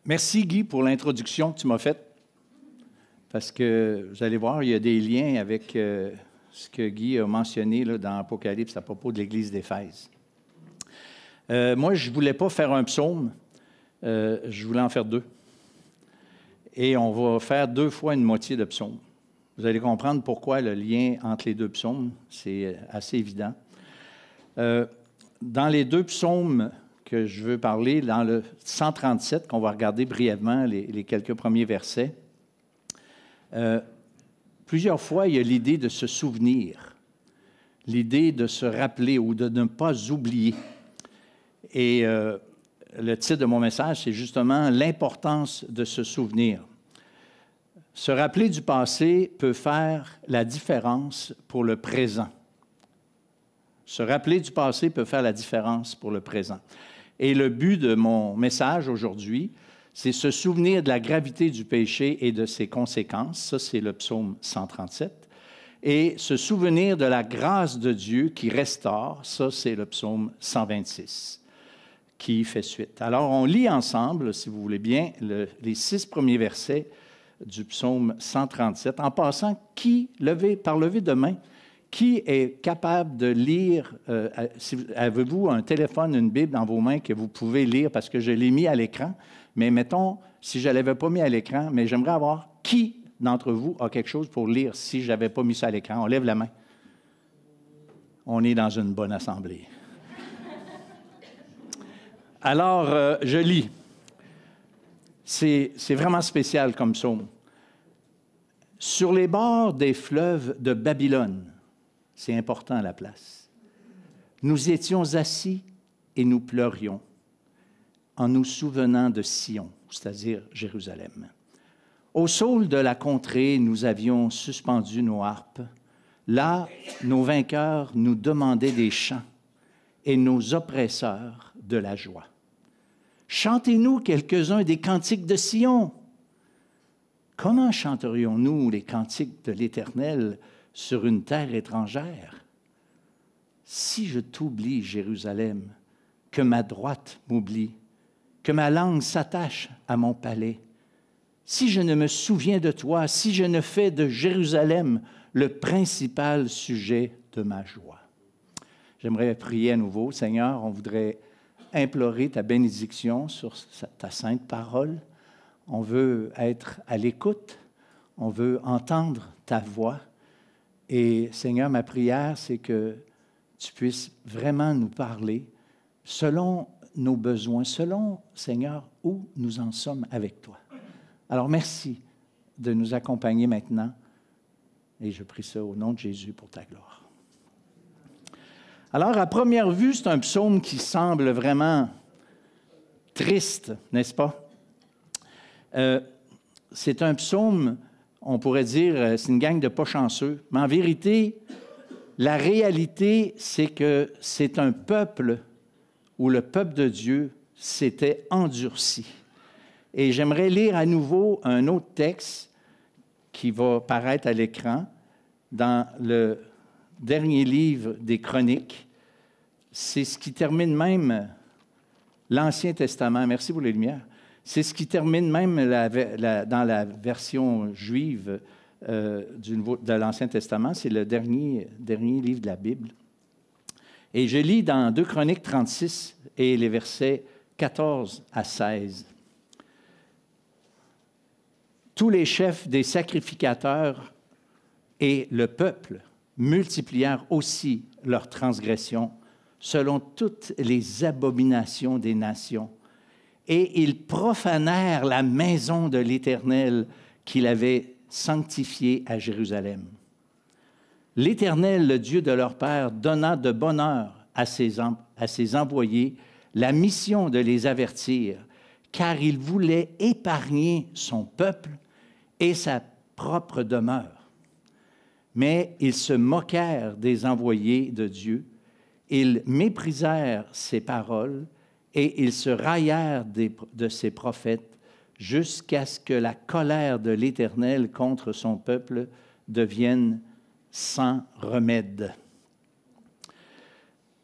Merci, Guy, pour l'introduction que tu m'as faite. Parce que, vous allez voir, il y a des liens avec ce que Guy a mentionné là, dans Apocalypse à propos de l'Église d'Éphèse. Moi, je ne voulais pas faire un psaume. Je voulais en faire deux. Et on va faire 2 fois une moitié de psaume. Vous allez comprendre pourquoi le lien entre les 2 psaumes, c'est assez évident. Dans les 2 psaumes que je veux parler, dans le 137, qu'on va regarder brièvement, les quelques premiers versets, plusieurs fois, il y a l'idée de se souvenir, l'idée de se rappeler ou de ne pas oublier. Et le titre de mon message, c'est justement l'importance de se souvenir. Se rappeler du passé peut faire la différence pour le présent. Se rappeler du passé peut faire la différence pour le présent. Et le but de mon message aujourd'hui, c'est se souvenir de la gravité du péché et de ses conséquences. Ça, c'est le psaume 137. Et se souvenir de la grâce de Dieu qui restaure. Ça, c'est le psaume 126 qui fait suite. Alors, on lit ensemble, si vous voulez bien, les 6 premiers versets du psaume 137. En passant, par lever de main, qui est capable de lire, avez-vous un téléphone, une Bible dans vos mains que vous pouvez lire, parce que je l'ai mis à l'écran, mais mettons, si je ne l'avais pas mis à l'écran, mais j'aimerais avoir qui d'entre vous a quelque chose pour lire si je n'avais pas mis ça à l'écran. On lève la main. On est dans une bonne assemblée. Alors, je lis. C'est vraiment spécial comme psaume. Sur les bords des fleuves de Babylone, c'est important à la place, nous étions assis et nous pleurions en nous souvenant de Sion, c'est-à-dire Jérusalem. Au saule de la contrée, nous avions suspendu nos harpes. Là, nos vainqueurs nous demandaient des chants et nos oppresseurs de la joie. Chantez-nous quelques-uns des cantiques de Sion. Comment chanterions-nous les cantiques de l'Éternel sur une terre étrangère? Si je t'oublie, Jérusalem, que ma droite m'oublie, que ma langue s'attache à mon palais, si je ne me souviens de toi, si je ne fais de Jérusalem le principal sujet de ma joie. J'aimerais prier à nouveau. Seigneur, on voudrait implorer ta bénédiction sur ta sainte parole. On veut être à l'écoute, on veut entendre ta voix. Et Seigneur, ma prière, c'est que tu puisses vraiment nous parler selon nos besoins, selon, Seigneur, où nous en sommes avec toi. Alors, merci de nous accompagner maintenant. Et je prie ça au nom de Jésus pour ta gloire. Alors, à première vue, c'est un psaume qui semble vraiment triste, n'est-ce pas? C'est un psaume, on pourrait dire, c'est une gang de pas chanceux. Mais en vérité, la réalité, c'est que c'est un peuple où le peuple de Dieu s'était endurci. Et j'aimerais lire à nouveau un autre texte qui va paraître à l'écran dans le dernier livre des Chroniques. C'est ce qui termine même l'Ancien Testament. Merci pour les lumières. C'est ce qui termine même dans la version juive de l'Ancien Testament. C'est le dernier livre de la Bible. Et je lis dans 2 Chroniques 36 et les versets 14 à 16. Tous les chefs des sacrificateurs et le peuple multiplièrent aussi leurs transgressions selon toutes les abominations des nations. Et ils profanèrent la maison de l'Éternel qu'il avait sanctifiée à Jérusalem. L'Éternel, le Dieu de leur père, donna de bonne heure à ses envoyés la mission de les avertir, car il voulait épargner son peuple et sa propre demeure. Mais ils se moquèrent des envoyés de Dieu, ils méprisèrent ses paroles et ils se raillèrent de ses prophètes jusqu'à ce que la colère de l'Éternel contre son peuple devienne sans remède.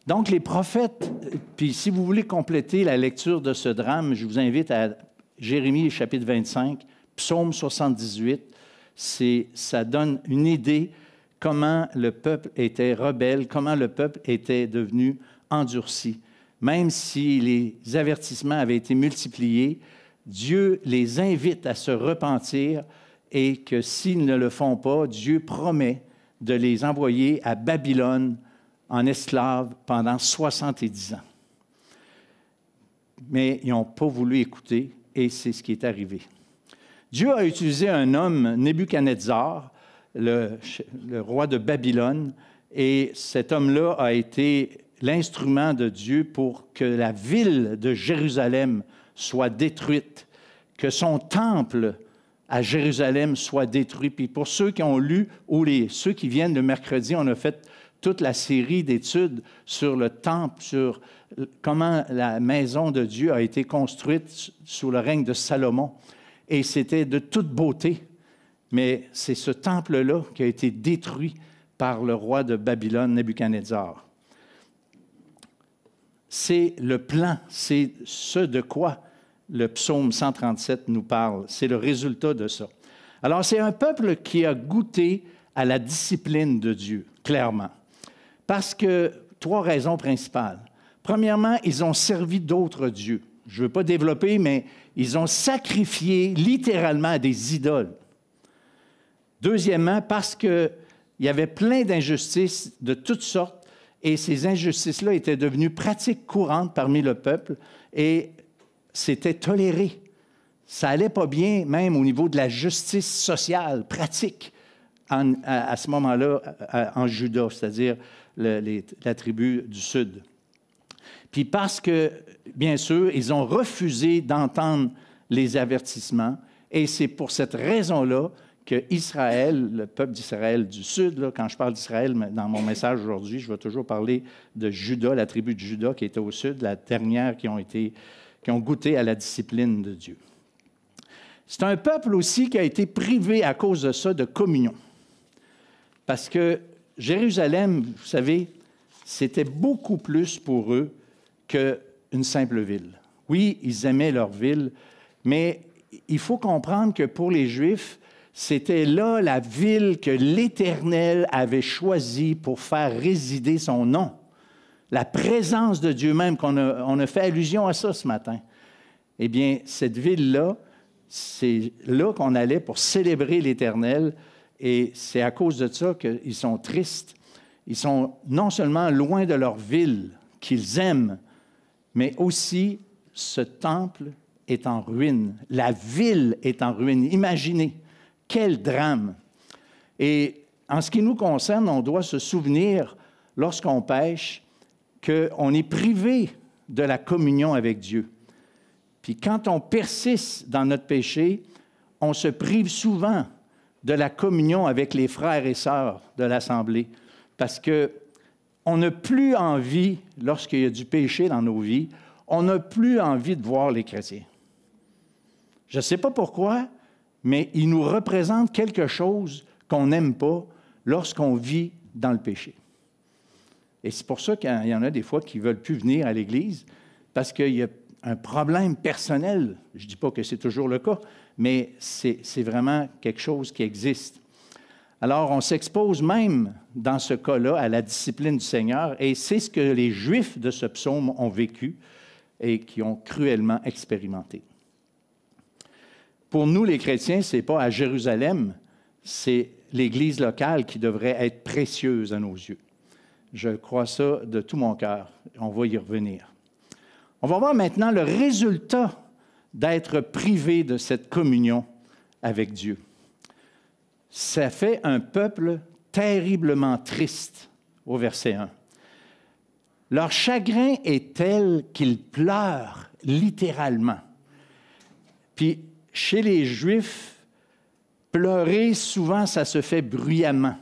Donc, les prophètes, puis si vous voulez compléter la lecture de ce drame, je vous invite à Jérémie chapitre 25, Psaume 78, ça donne une idée comment le peuple était rebelle, comment le peuple était devenu endurci. Même si les avertissements avaient été multipliés, Dieu les invite à se repentir et que s'ils ne le font pas, Dieu promet de les envoyer à Babylone en esclaves pendant 70 ans. Mais ils n'ont pas voulu écouter et c'est ce qui est arrivé. Dieu a utilisé un homme, Nebuchadnezzar, le roi de Babylone, et cet homme-là a été l'instrument de Dieu pour que la ville de Jérusalem soit détruite, que son temple à Jérusalem soit détruit. Puis pour ceux qui ont lu, ou ceux qui viennent le mercredi, on a fait toute la série d'études sur le temple, sur comment la maison de Dieu a été construite sous le règne de Salomon. Et c'était de toute beauté. Mais c'est ce temple-là qui a été détruit par le roi de Babylone, Nebuchadnezzar. C'est le plan, c'est ce de quoi le psaume 137 nous parle. C'est le résultat de ça. Alors, c'est un peuple qui a goûté à la discipline de Dieu, clairement. Parce que, 3 raisons principales. Premièrement, ils ont servi d'autres dieux. Je ne veux pas développer, mais ils ont sacrifié littéralement à des idoles. Deuxièmement, parce qu'il y avait plein d'injustices de toutes sortes, et ces injustices-là étaient devenues pratiques courantes parmi le peuple, et c'était toléré. Ça n'allait pas bien, même au niveau de la justice sociale, pratique, à ce moment-là, en Juda, c'est-à-dire la tribu du Sud. Puis parce que, bien sûr, ils ont refusé d'entendre les avertissements, et c'est pour cette raison-là que Israël, le peuple d'Israël du Sud, là, quand je parle d'Israël dans mon message aujourd'hui, je vais toujours parler de Juda, la tribu de Juda qui était au Sud, la dernière qui ont goûté à la discipline de Dieu. C'est un peuple aussi qui a été privé à cause de ça de communion. Parce que Jérusalem, vous savez, c'était beaucoup plus pour eux qu'une simple ville. Oui, ils aimaient leur ville, mais il faut comprendre que pour les Juifs, c'était là la ville que l'Éternel avait choisie pour faire résider son nom. La présence de Dieu même, on a fait allusion à ça ce matin. Eh bien, cette ville-là, c'est là qu'on allait pour célébrer l'Éternel, et c'est à cause de ça qu'ils sont tristes. Ils sont non seulement loin de leur ville qu'ils aiment, mais aussi ce temple est en ruine. La ville est en ruine. Imaginez, quel drame! Et en ce qui nous concerne, on doit se souvenir, lorsqu'on pêche, qu'on est privé de la communion avec Dieu. Puis quand on persiste dans notre péché, on se prive souvent de la communion avec les frères et sœurs de l'Assemblée, parce qu'on n'a plus envie, lorsqu'il y a du péché dans nos vies, on n'a plus envie de voir les chrétiens. Je ne sais pas pourquoi, mais ils nous représentent quelque chose qu'on n'aime pas lorsqu'on vit dans le péché. Et c'est pour ça qu'il y en a des fois qui ne veulent plus venir à l'Église, parce qu'il y a un problème personnel. Je ne dis pas que c'est toujours le cas, mais c'est vraiment quelque chose qui existe. Alors, on s'expose même, dans ce cas-là, à la discipline du Seigneur, et c'est ce que les Juifs de ce psaume ont vécu et qui ont cruellement expérimenté. Pour nous, les chrétiens, ce n'est pas à Jérusalem, c'est l'Église locale qui devrait être précieuse à nos yeux. Je crois ça de tout mon cœur. On va y revenir. On va voir maintenant le résultat d'être privé de cette communion avec Dieu. Ça fait un peuple terriblement triste, au verset 1. Leur chagrin est tel qu'ils pleurent littéralement. Puis, chez les Juifs, pleurer, souvent, ça se fait bruyamment.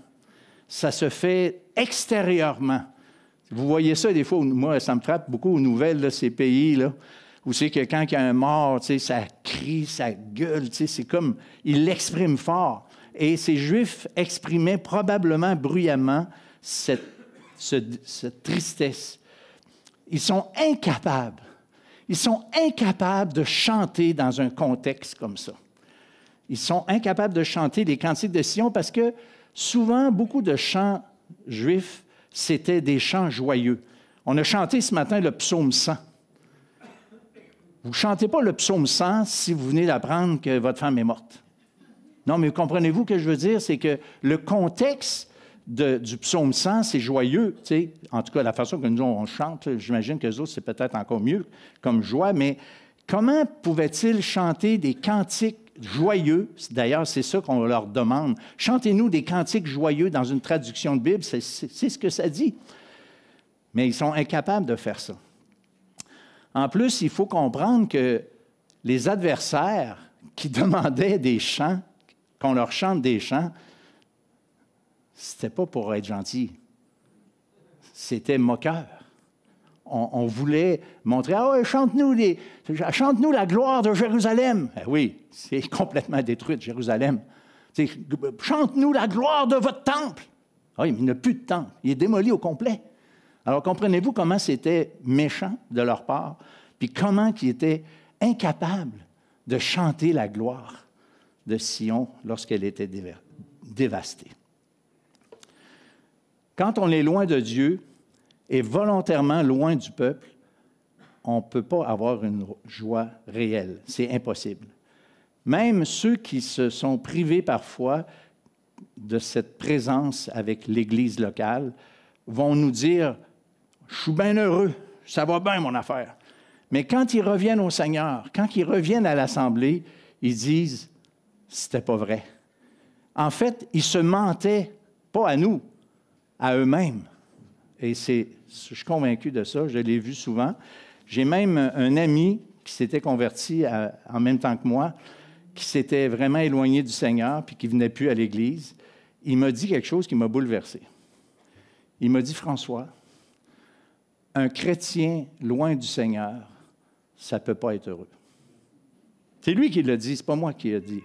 Ça se fait extérieurement. Vous voyez ça des fois, moi, ça me frappe beaucoup aux nouvelles de ces pays-là, où c'est que quand il y a un mort, ça crie, ça gueule, c'est comme, ils l'expriment fort. Et ces Juifs exprimaient probablement bruyamment cette tristesse. Ils sont incapables. Ils sont incapables de chanter dans un contexte comme ça. Ils sont incapables de chanter les cantiques de Sion parce que souvent, beaucoup de chants juifs, c'était des chants joyeux. On a chanté ce matin le psaume 100. Vous ne chantez pas le psaume 100 si vous venez d'apprendre que votre femme est morte. Non, mais comprenez-vous ce que je veux dire? C'est que le contexte du psaume 100, c'est joyeux. Tu sais. En tout cas, la façon que nous, on chante, j'imagine que les autres, c'est peut-être encore mieux comme joie, mais comment pouvaient-ils chanter des cantiques joyeux? D'ailleurs, c'est ça qu'on leur demande. Chantez-nous des cantiques joyeux dans une traduction de Bible, c'est ce que ça dit. Mais ils sont incapables de faire ça. En plus, il faut comprendre que les adversaires qui demandaient des chants, qu'on leur chante des chants, c'était pas pour être gentil. C'était moqueur. On voulait montrer, ah ouais, chante-nous la gloire de Jérusalem. Eh oui, c'est complètement détruite, Jérusalem. Chante-nous la gloire de votre temple. Ah oui, mais il n'y a plus de temple. Il est démoli au complet. Alors, comprenez-vous comment c'était méchant de leur part, puis comment ils étaient incapables de chanter la gloire de Sion lorsqu'elle était dévastée. Quand on est loin de Dieu et volontairement loin du peuple, on ne peut pas avoir une joie réelle. C'est impossible. Même ceux qui se sont privés parfois de cette présence avec l'Église locale vont nous dire « Je suis bien heureux, ça va bien mon affaire ». Mais quand ils reviennent au Seigneur, quand ils reviennent à l'Assemblée, ils disent « C'était pas vrai ». En fait, ils se mentaient, pas à nous, à eux-mêmes. Et je suis convaincu de ça, je l'ai vu souvent. J'ai même un ami qui s'était converti en même temps que moi, qui s'était vraiment éloigné du Seigneur puis qui ne venait plus à l'Église. Il m'a dit quelque chose qui m'a bouleversé. Il m'a dit, François, un chrétien loin du Seigneur, ça ne peut pas être heureux. C'est lui qui l'a dit, ce n'est pas moi qui l'ai dit.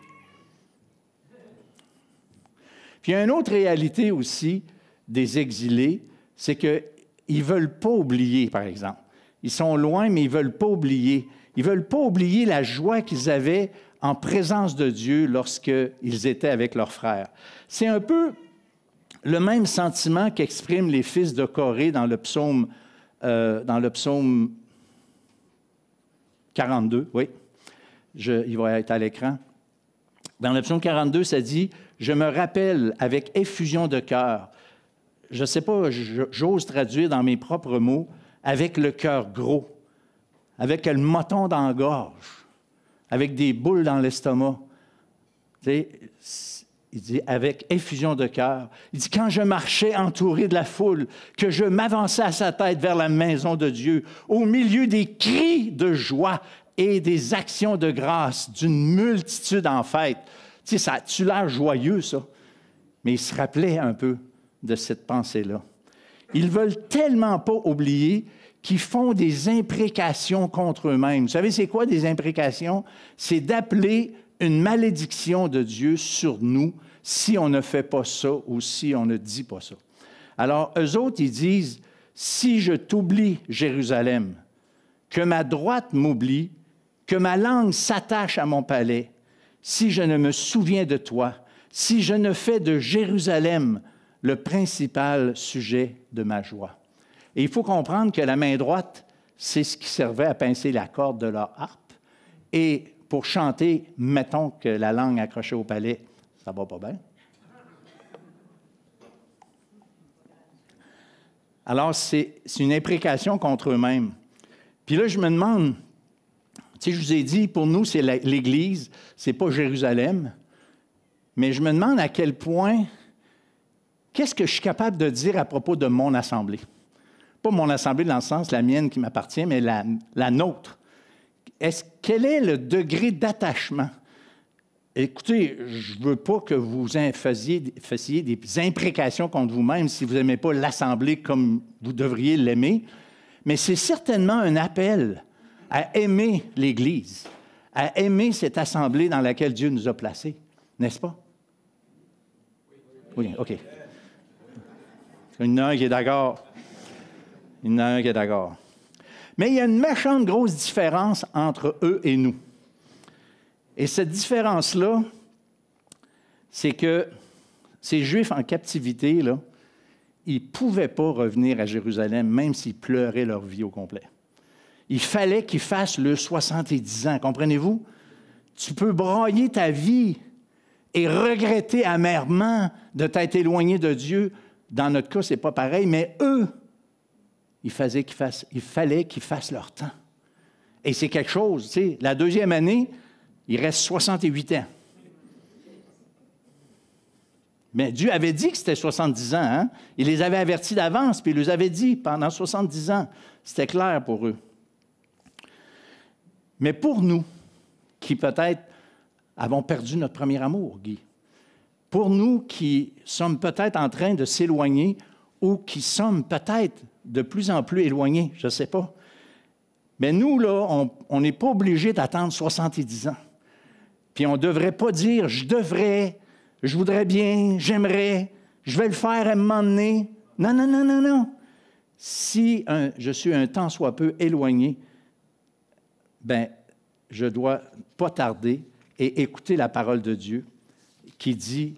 Puis il y a une autre réalité aussi des exilés, c'est qu'ils ne veulent pas oublier, par exemple. Ils sont loin, mais ils ne veulent pas oublier. Ils ne veulent pas oublier la joie qu'ils avaient en présence de Dieu lorsqu'ils étaient avec leurs frères. C'est un peu le même sentiment qu'expriment les fils de Corée dans le psaume 42. Oui, il va être à l'écran. Dans le psaume 42, ça dit « Je me rappelle avec effusion de cœur ». Je ne sais pas, j'ose traduire dans mes propres mots, avec le cœur gros, avec le moton dans la gorge, avec des boules dans l'estomac. Tu sais, il dit avec effusion de cœur. Il dit quand je marchais entouré de la foule, que je m'avançais à sa tête vers la maison de Dieu, au milieu des cris de joie et des actions de grâce d'une multitude en fête. Tu sais, ça a-tu l'air joyeux, ça? Mais il se rappelait un peu de cette pensée-là. Ils veulent tellement pas oublier qu'ils font des imprécations contre eux-mêmes. Vous savez, c'est quoi des imprécations? C'est d'appeler une malédiction de Dieu sur nous si on ne fait pas ça ou si on ne dit pas ça. Alors, eux autres, ils disent, si je t'oublie, Jérusalem, que ma droite m'oublie, que ma langue s'attache à mon palais, si je ne me souviens de toi, si je ne fais de Jérusalem le principal sujet de ma joie. Et il faut comprendre que la main droite, c'est ce qui servait à pincer la corde de leur harpe. Et pour chanter, mettons que la langue accrochée au palais, ça va pas bien. Alors, c'est une imprécation contre eux-mêmes. Puis là, je me demande, tu sais, je vous ai dit, pour nous, c'est l'Église, c'est pas Jérusalem. Mais je me demande à quel point, qu'est-ce que je suis capable de dire à propos de mon assemblée? Pas mon assemblée dans le sens, la mienne qui m'appartient, mais la nôtre. Quel est le degré d'attachement? Écoutez, je ne veux pas que vous fassiez des imprécations contre vous-même si vous n'aimez pas l'assemblée comme vous devriez l'aimer, mais c'est certainement un appel à aimer l'Église, à aimer cette assemblée dans laquelle Dieu nous a placés, n'est-ce pas? Oui, OK. Il y en a un qui est d'accord. Il y en a un qui est d'accord. Mais il y a une méchante grosse différence entre eux et nous. Et cette différence-là, c'est que ces Juifs en captivité, là, ils ne pouvaient pas revenir à Jérusalem, même s'ils pleuraient leur vie au complet. Il fallait qu'ils fassent le 70 ans, comprenez-vous? Tu peux brailler ta vie et regretter amèrement de t'être éloigné de Dieu. Dans notre cas, ce n'est pas pareil, mais eux, il fallait qu'ils fassent leur temps. Et c'est quelque chose, tu sais, la deuxième année, il reste 68 ans. Mais Dieu avait dit que c'était 70 ans. Hein? Il les avait avertis d'avance, puis il les avait dit pendant 70 ans. C'était clair pour eux. Mais pour nous, qui peut-être avons perdu notre premier amour, Guy, pour nous qui sommes peut-être en train de s'éloigner ou qui sommes peut-être de plus en plus éloignés, je ne sais pas. Mais nous, là, on n'est pas obligé d'attendre 70 ans. Puis on ne devrait pas dire « je devrais ». Je voudrais bien, j'aimerais, je vais le faire à un moment donné. Non, non, non, non, non. Si je suis un tant soit peu éloigné, bien, je dois pas tarder et écouter la parole de Dieu qui dit,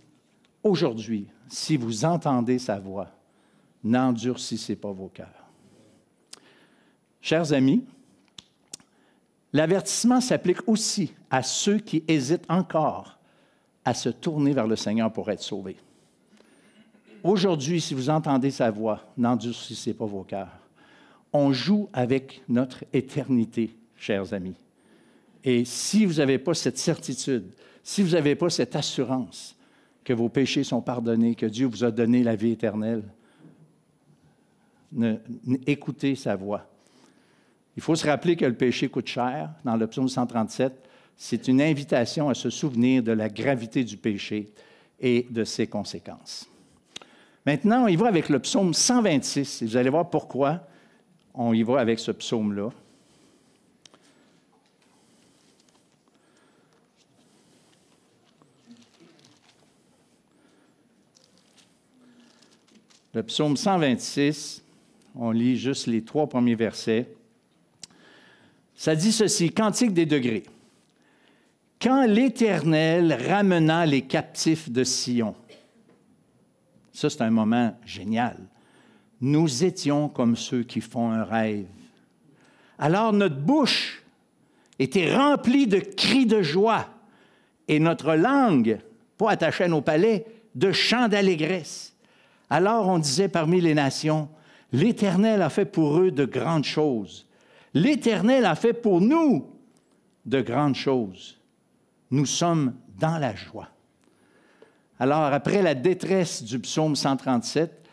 aujourd'hui, si vous entendez sa voix, n'endurcissez pas vos cœurs. Chers amis, l'avertissement s'applique aussi à ceux qui hésitent encore à se tourner vers le Seigneur pour être sauvés. Aujourd'hui, si vous entendez sa voix, n'endurcissez pas vos cœurs. On joue avec notre éternité, chers amis. Et si vous n'avez pas cette certitude, si vous n'avez pas cette assurance que vos péchés sont pardonnés, que Dieu vous a donné la vie éternelle, écoutez sa voix. Il faut se rappeler que le péché coûte cher. Dans le psaume 137, c'est une invitation à se souvenir de la gravité du péché et de ses conséquences. Maintenant, on y va avec le psaume 126. Et vous allez voir pourquoi on y va avec ce psaume-là. Le psaume 126, on lit juste les 3 premiers versets. Ça dit ceci, « Cantique des degrés. Quand l'Éternel ramena les captifs de Sion. » Ça, c'est un moment génial. « Nous étions comme ceux qui font un rêve. Alors notre bouche était remplie de cris de joie et notre langue, pas attachée à nos palais, de chants d'allégresse. Alors on disait parmi les nations, « L'Éternel a fait pour eux de grandes choses. L'Éternel a fait pour nous de grandes choses. Nous sommes dans la joie. » Alors, après la détresse du psaume 137,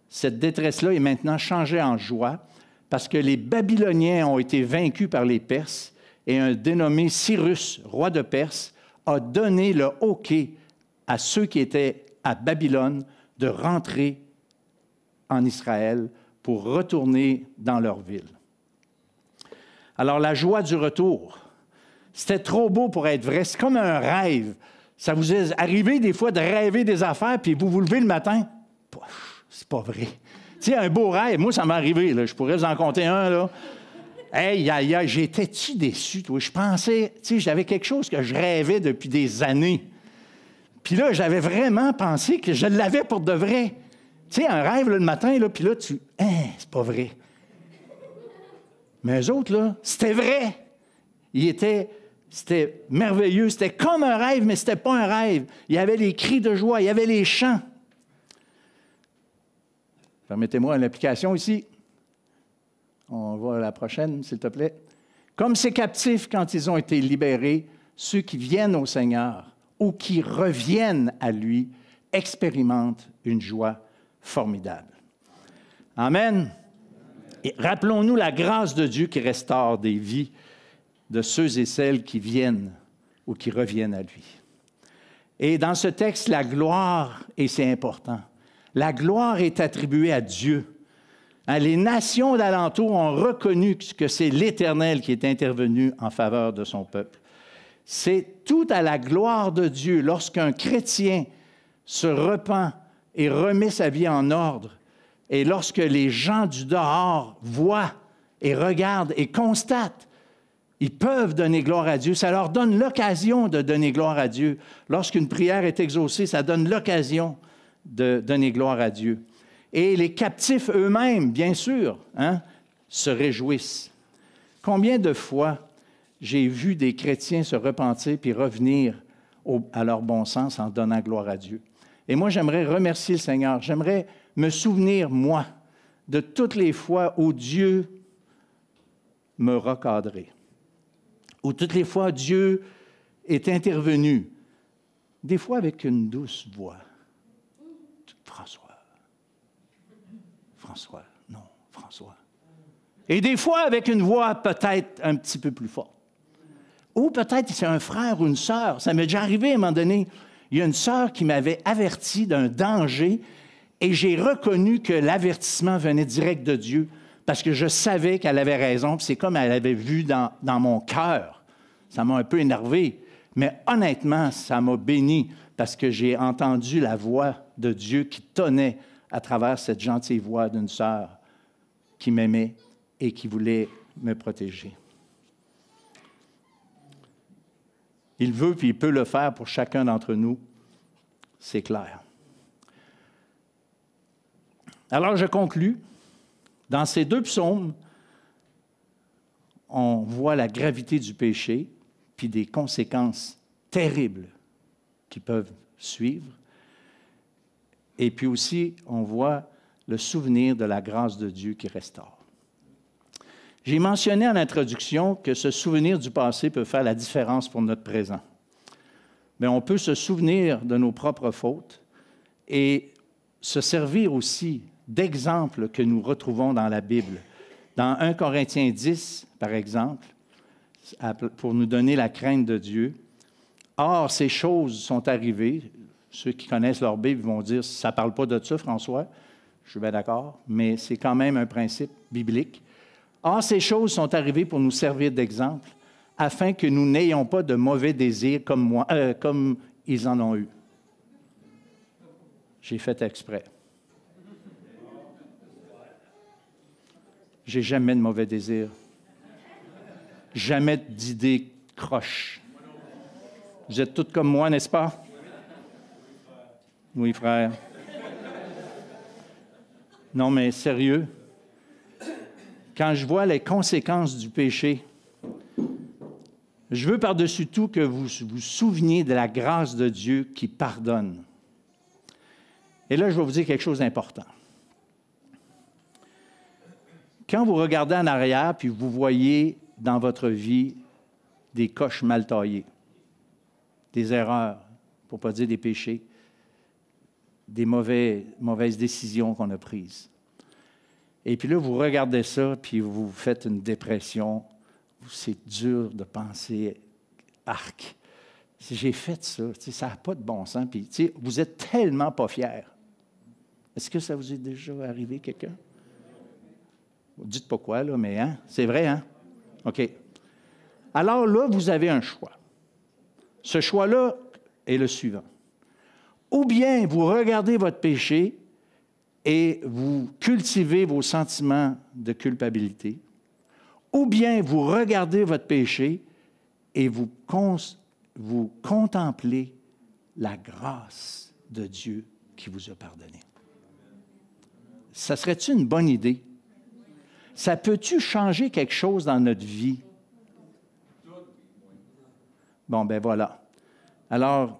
cette détresse-là est maintenant changée en joie parce que les Babyloniens ont été vaincus par les Perses et un dénommé Cyrus, roi de Perse, a donné le OK à ceux qui étaient à Babylone de rentrer en Israël pour retourner dans leur ville. Alors, la joie du retour, c'était trop beau pour être vrai. C'est comme un rêve. Ça vous est arrivé des fois de rêver des affaires, puis vous vous levez le matin. C'est pas vrai. Tu sais, un beau rêve, moi, ça m'est arrivé. Là. Je pourrais vous en compter un, là. Hey, j'étais-tu déçu, toi? Je pensais, tu sais, j'avais quelque chose que je rêvais depuis des années. Puis là, j'avais vraiment pensé que je l'avais pour de vrai. Tu sais, un rêve, là, le matin, là, puis là, c'est pas vrai. Mais eux autres, là, c'était vrai. C'était merveilleux. C'était comme un rêve, mais ce n'était pas un rêve. Il y avait les cris de joie, il y avait les chants. Permettez-moi une application ici. On va à la prochaine, s'il te plaît. Comme ces captifs, quand ils ont été libérés, ceux qui viennent au Seigneur ou qui reviennent à lui expérimentent une joie formidable. Amen. Et rappelons-nous la grâce de Dieu qui restaure des vies de ceux et celles qui viennent ou qui reviennent à lui. Et dans ce texte, la gloire, et c'est important, la gloire est attribuée à Dieu. Les nations d'alentour ont reconnu que c'est l'Éternel qui est intervenu en faveur de son peuple. C'est tout à la gloire de Dieu lorsqu'un chrétien se repent et remet sa vie en ordre, et lorsque les gens du dehors voient et regardent et constatent. Ils peuvent donner gloire à Dieu. Ça leur donne l'occasion de donner gloire à Dieu. Lorsqu'une prière est exaucée, ça donne l'occasion de donner gloire à Dieu. Et les captifs eux-mêmes, bien sûr, se réjouissent. Combien de fois j'ai vu des chrétiens se repentir puis revenir à leur bon sens en donnant gloire à Dieu. Et moi, j'aimerais remercier le Seigneur. J'aimerais me souvenir, moi, de toutes les fois où Dieu me recadrait, où toutes les fois Dieu est intervenu, des fois avec une douce voix. François. Et des fois avec une voix peut-être un petit peu plus forte. Ou peut-être c'est un frère ou une sœur. Ça m'est déjà arrivé à un moment donné. Il y a une sœur qui m'avait averti d'un danger et j'ai reconnu que l'avertissement venait direct de Dieu parce que je savais qu'elle avait raison. Puis c'est comme elle avait vu dans mon cœur. Ça m'a un peu énervé. Mais honnêtement, ça m'a béni parce que j'ai entendu la voix de Dieu qui tonnait à travers cette gentille voix d'une sœur qui m'aimait et qui voulait me protéger. Il veut puis il peut le faire pour chacun d'entre nous, c'est clair. Alors je conclus. Dans ces deux psaumes, on voit la gravité du péché puis des conséquences terribles qui peuvent suivre. Et puis aussi, on voit le souvenir de la grâce de Dieu qui restaure. J'ai mentionné en introduction que ce souvenir du passé peut faire la différence pour notre présent. Mais on peut se souvenir de nos propres fautes et se servir aussi d'exemples que nous retrouvons dans la Bible. Dans 1 Corinthiens 10, par exemple, pour nous donner la crainte de Dieu. Or, ces choses sont arrivées. Ceux qui connaissent leur Bible vont dire, ça ne parle pas de ça, François. Je suis bien d'accord, mais c'est quand même un principe biblique. Or, ces choses sont arrivées pour nous servir d'exemple, afin que nous n'ayons pas de mauvais désirs comme ils en ont eu. J'ai fait exprès. J'ai jamais de mauvais désirs. Jamais d'idées croches. Vous êtes tous comme moi, n'est-ce pas? Oui, frère. Non, mais sérieux, quand je vois les conséquences du péché, je veux par-dessus tout que vous vous souveniez de la grâce de Dieu qui pardonne. Et là, je vais vous dire quelque chose d'important. Quand vous regardez en arrière, puis vous voyez dans votre vie des coches mal taillées, des erreurs, pour ne pas dire des péchés, des mauvaises décisions qu'on a prises. Et puis là, vous regardez ça, puis vous faites une dépression. C'est dur de penser, arc, si j'ai fait ça, ça n'a pas de bon sens. Puis vous êtes tellement pas fiers. Est-ce que ça vous est déjà arrivé, quelqu'un? Dites pas quoi, là, mais c'est vrai, hein? OK. Alors là, vous avez un choix. Ce choix-là est le suivant. Ou bien vous regardez votre péché et vous cultivez vos sentiments de culpabilité, ou bien vous regardez votre péché et vous contemplez la grâce de Dieu qui vous a pardonné. Ça serait-tu une bonne idée? Ça peut-tu changer quelque chose dans notre vie? Bon, ben voilà. Alors,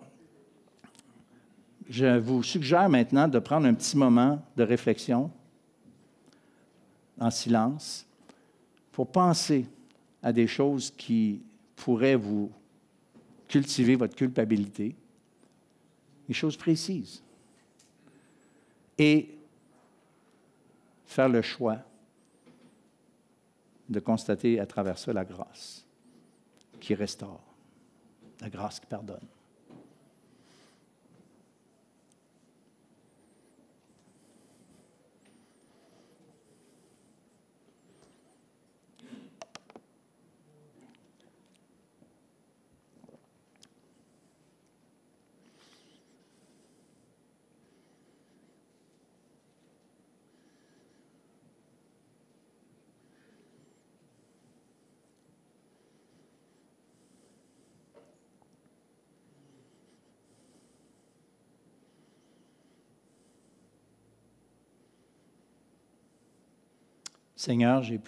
je vous suggère maintenant de prendre un petit moment de réflexion en silence pour penser à des choses qui pourraient vous cultiver votre culpabilité, des choses précises, et faire le choix de constater à travers ça la grâce qui restaure, la grâce qui pardonne. Seigneur, j'ai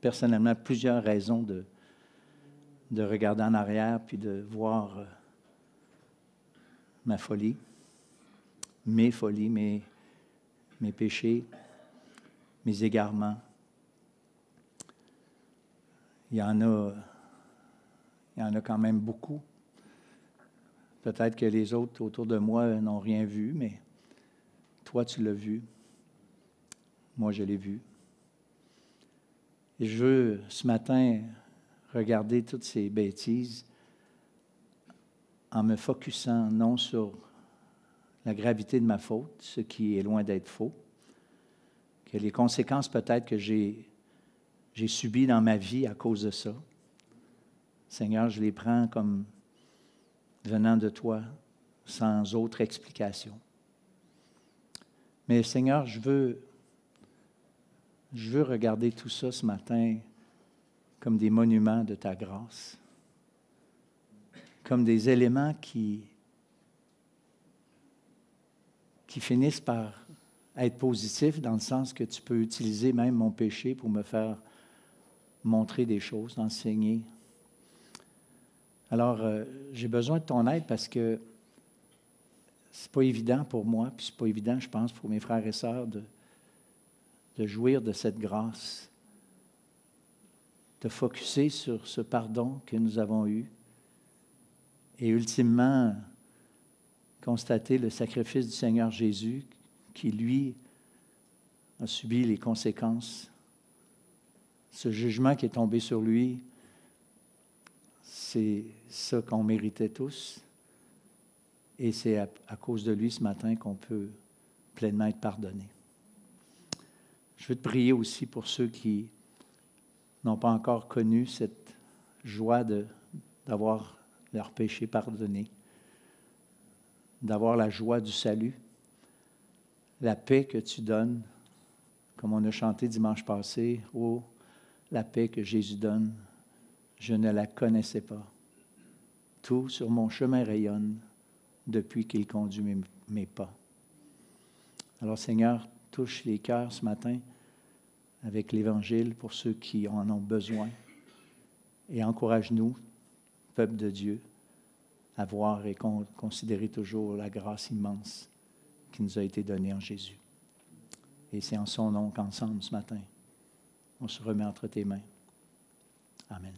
personnellement, plusieurs raisons de regarder en arrière puis de voir ma folie, mes folies, mes péchés, mes égarements. Il y en a quand même beaucoup. Peut-être que les autres autour de moi n'ont rien vu, mais toi, tu l'as vu. Moi, je l'ai vu. Et je veux, ce matin, regarder toutes ces bêtises en me focusant non sur la gravité de ma faute, ce qui est loin d'être faux, que les conséquences peut-être que j'ai subies dans ma vie à cause de ça. Seigneur, je les prends comme venant de toi, sans autre explication. Mais Seigneur, je veux regarder tout ça ce matin comme des monuments de ta grâce, comme des éléments qui finissent par être positifs dans le sens que tu peux utiliser même mon péché pour me faire montrer des choses, enseigner. Alors, j'ai besoin de ton aide parce que c'est pas évident pour moi, puis c'est pas évident, je pense, pour mes frères et sœurs de jouir de cette grâce, de focusser sur ce pardon que nous avons eu et ultimement constater le sacrifice du Seigneur Jésus qui, lui, a subi les conséquences. Ce jugement qui est tombé sur lui, c'est ça qu'on méritait tous. Et c'est à cause de lui ce matin qu'on peut pleinement être pardonné. Je veux te prier aussi pour ceux qui n'ont pas encore connu cette joie d'avoir leurs péchés pardonnés, d'avoir la joie du salut, la paix que tu donnes, comme on a chanté dimanche passé, « Oh, la paix que Jésus donne, je ne la connaissais pas. Tout sur mon chemin rayonne depuis qu'il conduit mes pas. » Alors Seigneur, touche les cœurs ce matin avec l'Évangile pour ceux qui en ont besoin et encourage-nous, peuple de Dieu, à voir et considérer toujours la grâce immense qui nous a été donnée en Jésus. Et c'est en son nom qu'ensemble ce matin, on se remet entre tes mains. Amen.